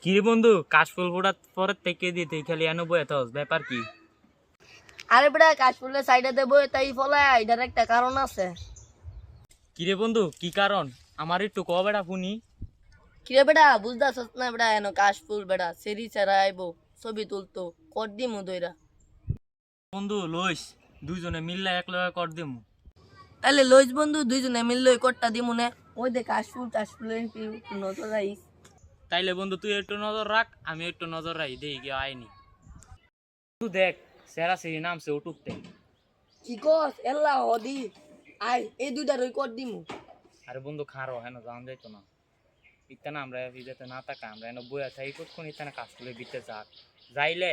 কি রে বন্ধু, কাশফুল ফোটার পরে থেকে দিতে খালি এনে বয়ে থাকস, ব্যাপার কি? আরে বেটা কাশফুলের সাইডে দেবো তাই ফলায় এটার একটা কারণ আছে। কি রে বন্ধু, কি কারণ? আমার একটু ক বেটা শুনি। কিরে বেটা বুঝতেছস না বেটা এনো কাশফুল বেটা সেরি চেরা আইবো ছবি তুলতো কর দিমু দইরা। বন্ধু লইস, দুইজনে মিললে এক লগে কর দিমু। তাহলে লইস বন্ধু দুইজনে মিললে ওই করটা দিমু নে। ওই দে কাশফুলের একটু নজর রাইস। তাইলে বন্ধু তুই একটু নজর রাখ, আমি একটু নজর রাখি, দেখি কেউ আইনি। তুই দেখ, সেরা সেরি নামছে উঠুকতে। কি কস এল্লা হদি আয় এই দুইটার ওই কর দিমু। আরে বন্ধু খারো, হেন জান যাইতো না। ইতানা আমরা ভিজাতে না থাকা, আমরা এনে বইয়া থাকি কতক্ষণ ইতানা কাশফুলের ভিতরে যাক যাইলে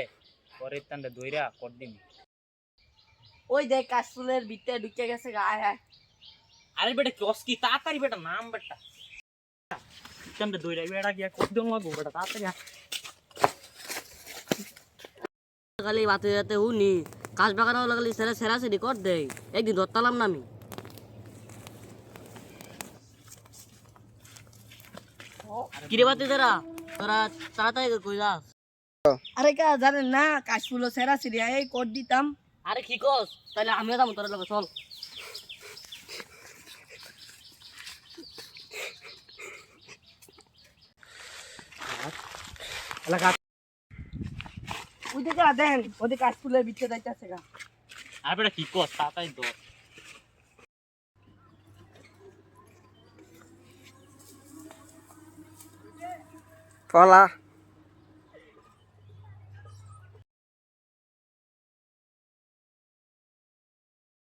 পরে ইতানটা দইরা কর দিমু। ওই দেখ কাশফুলের ভিতরে ঢুকে গেছে গা আয় আয়। আরে বেটা কস কি তাড়াতাড়ি বেটা, নাম বেটা ইতানটা দইরা বেটা গিয়া কর দিমু লাগবো বেটা, তাড়াতাড়ি আয়। খালি বাতে যাতে হুনি কাজ বাগানো লাগলি সেরা সেরা সেরি কর দেই একদিন ধরতালাম না আমি। কিরে বাতি তোরা তোরা তাড়াতাড়ি কই যাস? আরে কা জানেন না কাশফুল সেরা সেরি এই কর দিতাম। আরে কি কস তাহলে আমিও যাবো তোর লগে চল। ওই দেখা দেন ওদের কাশফুলের ভিতরে যাইতাছে গা। আরে বেটা কি কস, তাড়াতাড়ি ধর। পলা